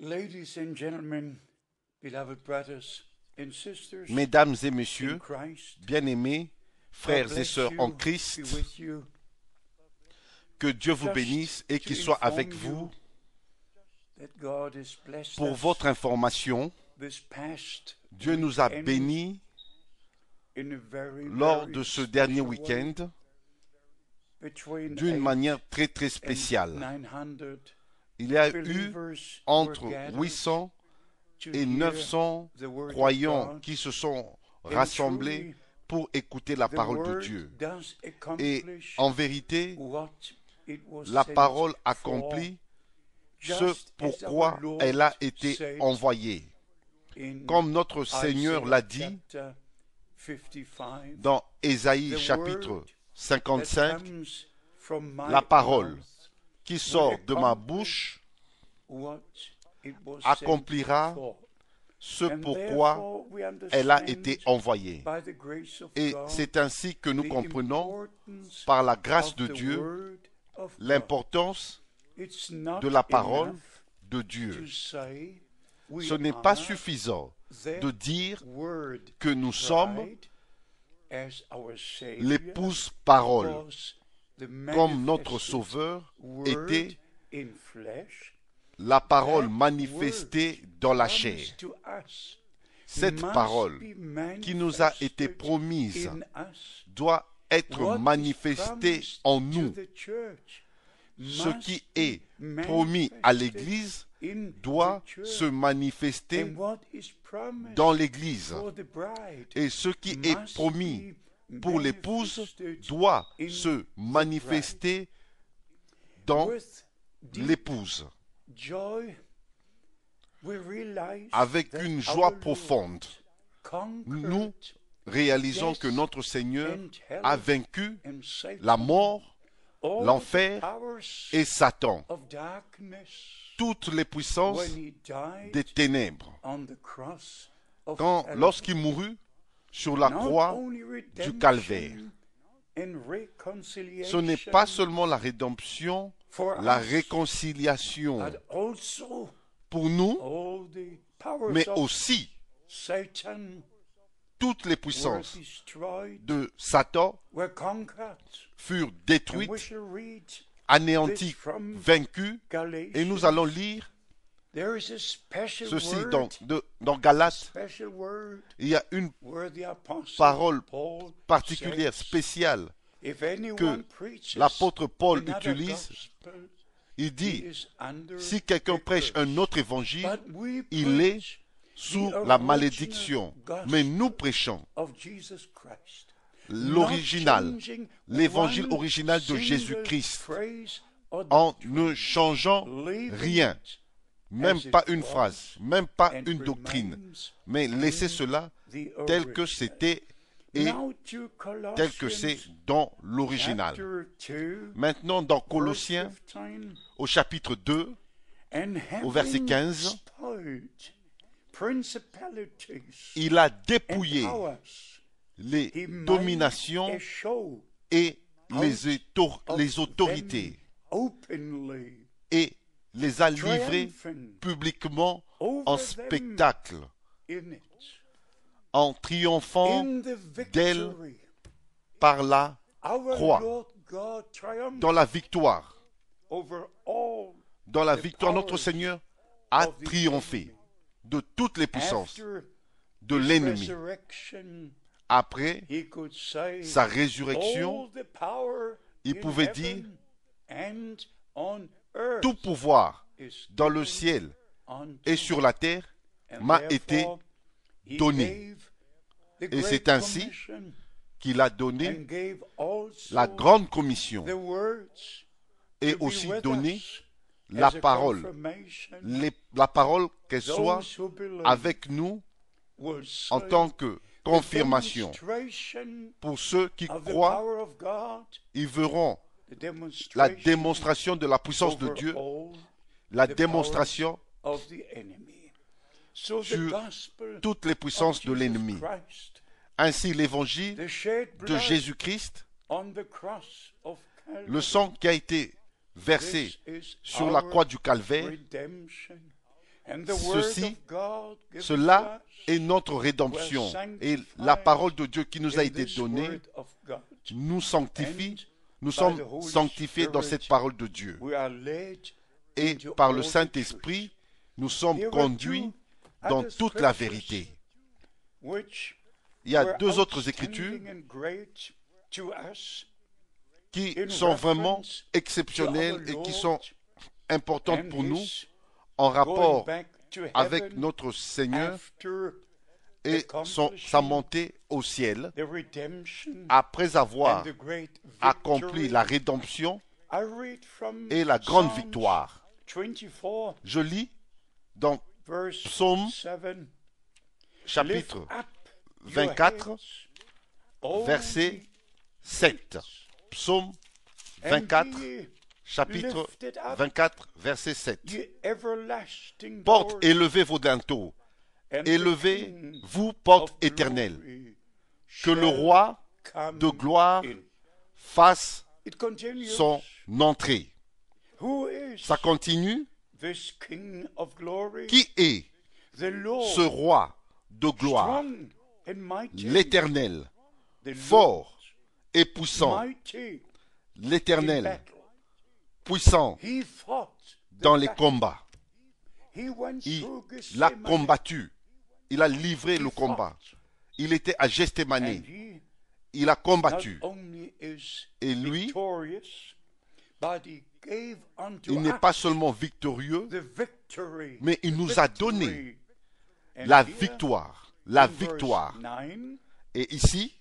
Ladies and gentlemen, beloved brothers and sisters Mesdames et in messieurs, Christ, bien-aimés, God frères et bless sœurs you, en be Christ, with you. que Dieu vous Just bénisse et to qu'il soit inform avec you vous. that God has blessed Pour us votre information, this past Dieu nous a weekend bénis in a very, lors very de ce dernier special way, week-end between d'une 8 manière très très and spéciale. 900 Il y a eu believers entre were gathered 800 to et hear 900 the word of croyants God. qui se sont And rassemblés truly, pour écouter la the parole de word Dieu. does Et accomplish en vérité, what it was la sent parole for, accomplit ce just as our pourquoi Lord elle a été said envoyée. in Comme notre Seigneur Isaiah l'a dit chapter 55, dans Ésaïe the chapitre word that 55, comes from my la parole mouth qui will sort de ma accomplish bouche what it was sent accomplira for. ce And pourquoi therefore we elle a understand été envoyée. by the grace of Et God c'est ainsi que nous the comprenons, importance par la grâce of de the Dieu, word of God. l'importance It's not de la parole enough de to Dieu. say we Ce n'est pas are suffisant the de dire word que nous sommes bride as our Savior l'épouse parole, was the comme notre manifested Sauveur word était in flesh. la parole That manifestée word dans la promised chair. to us Cette must parole be qui nous a été manifested promise in us. doit être What is manifestée promised en to nous. the church Ce must qui be est promis à manifested l'Église in doit the church. se manifester And what is promised dans l'Église. for the bride Et ce qui est must promis be pour l'épouse manifested doit in se the manifester dans with deep l'épouse. joy, we realize Avec that une our joie Lord profonde, conquered nous réalisons que notre Seigneur and hell a vaincu and Satan, la mort, all l'enfer the powers et Satan, of darkness, toutes les puissances when he died des ténèbres. on the cross of Lorsqu'il mourut sur la not croix only du redemption calvaire, and ce n'est pas seulement la rédemption, for la us, réconciliation but also pour nous, all the powers mais of aussi Satan toutes les were puissances destroyed, de Satan were conquered. furent And we détruites, shall read anéanties, this from vaincues, et nous allons Galatians. lire There is a special ceci word, dans Galates. special word Il y a une where the apostle parole Paul particulière, says, spéciale. if anyone que preaches l'apôtre Paul another utilise. gospel, Il he dit, is under si quelqu'un a prêche curse. un autre évangile, But we il est preach sous the la original malédiction. gospel Mais nous prêchons of Jesus Christ, l'original, not changing l'évangile one original de single Jésus-Christ, phrase or en doctrine, ne changeant leaving rien, it même as it pas une was, phrase, même pas and une doctrine, remains mais laissez in cela the tel que original. c'était et Now to tel que c'est Colossians dans l'original. chapter 2, Maintenant, dans verse Colossiens, 15, au chapitre 2, and au verset having 15, spoiled principalities il a and dépouillé powers, les he made dominations a show et out of les autorités them openly, et les a livrés triumphant publiquement over en them spectacle, in it, en triomphant in the d'elle victory. par la Our croix, Lord God triumphed dans la victoire. over all Dans la the victoire, notre powers Seigneur a of the triomphé enemy. de toutes les puissances After de his l'ennemi. resurrection, Après he could say, sa résurrection, all the power il in pouvait heaven and on earth tout pouvoir is dans le given ciel unto et sur la terre And m'a été therefore, he donné. gave the Et Great c'est ainsi Commission qu'il a donné and gave also la grande commission the words et to be aussi with donné us la as a parole, confirmation. la parole qu'elle soit Those who believe avec nous will en see tant que the confirmation. demonstration Pour ceux qui of the croient, power of God, ils verront the la demonstration démonstration de la puissance de over Dieu, all la the démonstration powers of the enemy. So the sur gospel toutes les of puissances de Jesus l'ennemi. Christ, Ainsi, l'évangile the shed de blood Jésus-Christ, on the cross of Calvary, le sang qui a été versé this is sur la our croix du calvaire, redemption. And the word Ceci, of God given cela to est notre rédemption. Et la parole de Dieu qui nous a us in été this donnée word of God. nous sanctifie. Nous by sommes the Holy sanctifiés dans Spirit, cette parole de Dieu. We are led Et into par all le the Saint-Esprit, nous sommes Here are conduits two dans other toute la scriptures vérité. which Il y a were deux autres Écritures outstanding and great to us qui in sont vraiment reference exceptionnelles to et our qui Lord sont importantes and pour nous his en going rapport back to avec heaven notre Seigneur after et sa accomplishing montée au ciel. the redemption Après avoir and the great accompli victory. la rédemption I read from et la grande Psalms victoire. 24 Je lis dans verse Psaume 7. chapitre Lift up your 24, heads, O verset ye 7. Psaume and 24, be chapitre lifted up, 24, verset 7. ye everlasting Porte, doors, élevez vos linteaux, and the élevez, King vous, porte of éternelle, glory que le shall roi come de gloire in. fasse It continues. son entrée. Who is Ça continue. this King of glory? Qui est The Lord, ce roi de gloire, strong and mighty, l'Éternel, the Lord, fort et puissant, mighty in l'Éternel, battle. puissant He fought the dans les battle. combats. He went Il through l'a Gethsemane. combattu. Il a livré le combat. Il était à And Gethsémane. he Il a not combattu. only is Et lui, victorious, but he gave unto il n'est us pas seulement victorieux, the victory, mais il the nous a victory. donné And la here, victoire. La in verse victoire. 9, Et ici,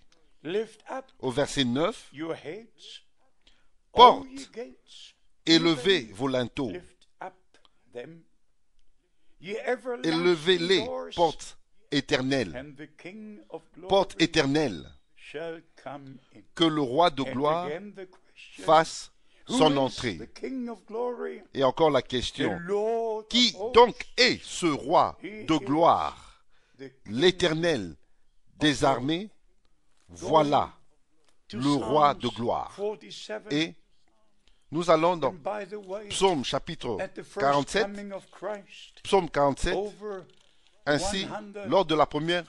lift up au verset 9, your heads, Porte, all ye gates, élevez even vos linteaux, lift up them, ye everlasting élevez-les, doors, portes éternelles, and the King of glory portes éternelles, shall come in. que le roi de And gloire again the question, fasse who son is entrée. the King of glory? Et encore la The question, Lord qui of hosts, donc est ce roi de gloire, the King l'Éternel des armées? Voilà to le roi de Psalms gloire. 47. Et nous allons dans And by the way, Psaume chapitre at the first 47, coming of Christ, Psaume 47, over ainsi, 100 lors de la première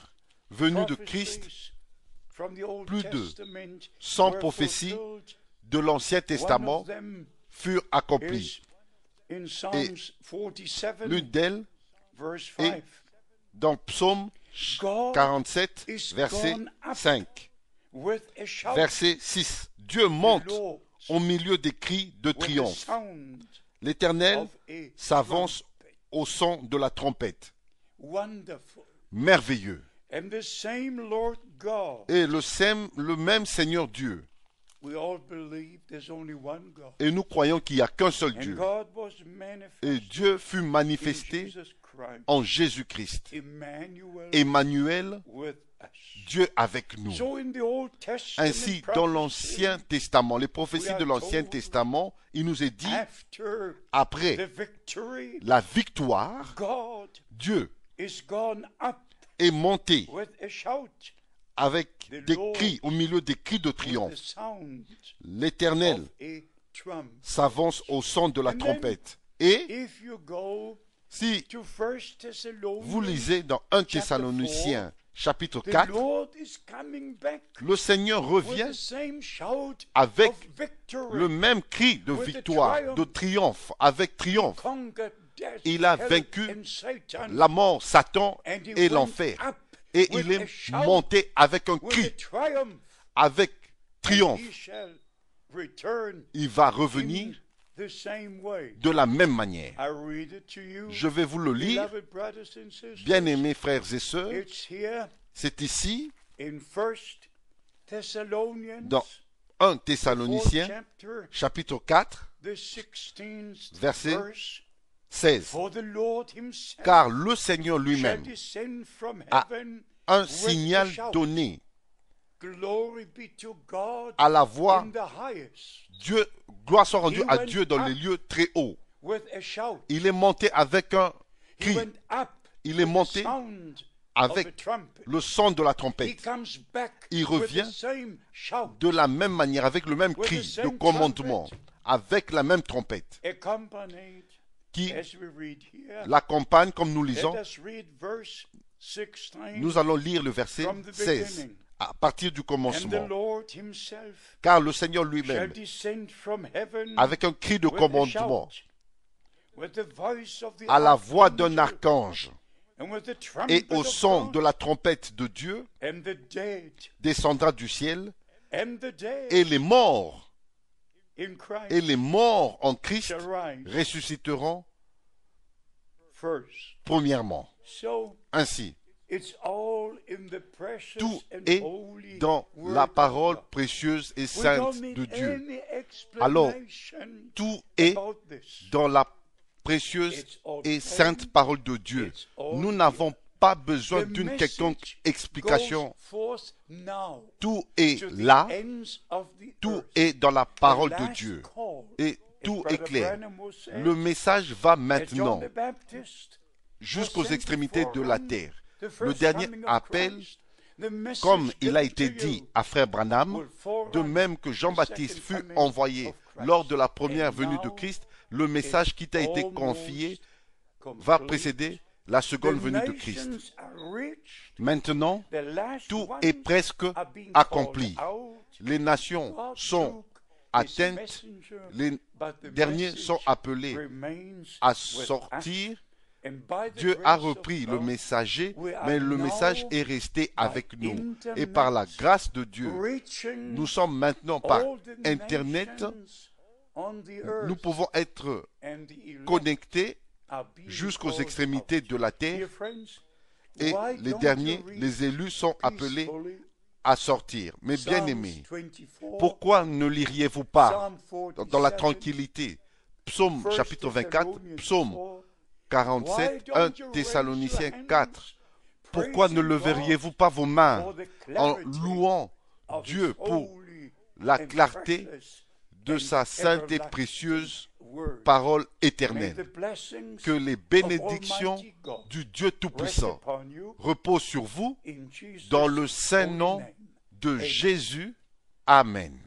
venue de Christ, prophecies from the Old plus de Testament 100 were prophéties fulfilled. de l'Ancien One Testament of them furent accomplies. is in Psalms 47, L'une d'elles verse est 5. dans Psaume God 47, is verset gone up 5. with a shout, Verset 6. Dieu the monte Lord au milieu des cris de with the triomphe. sound L'Éternel of a s'avance trumpet. au son de la trompette. Wonderful. Merveilleux. And the same Lord God, Et le même Seigneur Dieu. we all believe there's only one God. Et nous croyons qu'il n'y a qu'un seul And Dieu. God was Et manifested Dieu fut in manifesté Jesus Christ, en Jésus-Christ. Emmanuel Emmanuel, with us. Dieu avec nous. So in the Old Testament Ainsi, dans prophecy, l'Ancien Testament, les prophéties de l'Ancien Testament, il nous est dit, after the après victory, la victoire, God Dieu is gone up est monté with a shout, avec des cris, au milieu des cris de with the triomphe. sound L'Éternel of a trump. s'avance au son de la And then, trompette. Et If you go si to 1 Thessalonians, vous lisez dans 1 chapter Thessaloniciens, chapitre the 4, Lord is coming back le Seigneur with revient the same shout avec of victory. le même cri de with the victoire, triumph. de triomphe, avec triomphe. Conquered death, Il a hell, vaincu and Satan, la mort, Satan and he et went l'enfer. up Et with il a est shout, monté avec un with a cri, triumph, avec and triomphe. he shall return Il va in revenir the same way. de la même manière. I read it to you, Je vais vous le lire, beloved brothers and sisters. bien-aimés frères et sœurs. It's here C'est ici, in 1 Thessalonians, dans 1 4th Thessaloniciens, chapter, chapitre 4, the 16th verset verse. 16. For the Lord himself Car le Seigneur shall lui-même descend from a heaven un with a signal shout. donné Glory be to God à la voix. in the highest, Dieu, gloire soit rendue He à went Dieu dans up. les lieux très hauts. with a shout. Il est monté avec un He cri, went up Il est with monté the sound avec of a trumpet. le son de la He trompette. comes back Il with revient the same shout, De la même manière, avec le même With the cri de same commandement, trumpet. avec la même trompette, accompanied qui as we read here, l'accompagne comme nous lisons. let us read verse 16. Nous allons lire le verset From the 16 beginning. à partir du And the commencement. Lord himself Car le Seigneur shall lui-même, descend from heaven avec un cri de with a commandement, shout, with the voice of the à la voix d'un archangel, archange and with the et trumpet au of son God, de la trompette de Dieu, and the dead, descendra du ciel, and the dead et les morts in Christ et les morts en Christ shall rise ressusciteront first. premièrement. So Ainsi, it's all in the precious tout and est holy dans word la of parole God. précieuse et We sainte don't need de Dieu. any Alors, explanation tout est about this. dans la précieuse et sainte parole de Dieu. Nous n'avons pas besoin The d'une message quelconque explication. goes forth now Tout est to the là, ends of the tout earth. est dans la The parole de last Dieu. call, Et tout est Brother clair. Branham was saying, Le message va as maintenant John the Baptist jusqu'aux was sent extrémités de la beforehand terre. the Le first dernier coming of appel, Christ, the message comme il a given été to dit you à Frère Branham, will forerun de même que Jean-Baptiste the fut second coming envoyé of Christ. lors de la première And venue de now Christ, le message qui t'a été almost confié complete. va précéder la seconde The venue de Christ. nations are reached. Maintenant, The last tout ones est presque are being accompli. called out. Les nations God sont took his atteintes, messenger, les but the derniers message sont appelés remains à with us. sortir. And by the Dieu grace a of repris le God, messager, we are mais le now message est resté by avec nous. internet Et par la grâce de Dieu, reaching nous sommes maintenant par all the Internet, nations on the earth, nous pouvons être and the elect connectés are being jusqu'aux called extrémités out. de la Dear terre friends, et why les don't derniers, you read les élus sont appelés peacefully à sortir. Mais bien Psalms aimés, 24, pourquoi ne liriez-vous pas Psalm dans la 47, tranquillité Psaume 1 chapitre 24, Thessalonians Psaume 4, 47, why 1 don't you raise Thessaloniciens your 4. hands, Pourquoi ne praising leveriez-vous pas vos mains God for the en clarity louant of Dieu his pour holy la and clarté precious de and sa sainte et everlasting précieuse word. parole May éternelle? the blessings Que les of bénédictions Almighty God du Dieu rest Tout-Puissant upon you reposent sur vous in Jesus' dans le saint holy nom name. de Amen. Jésus. Amen.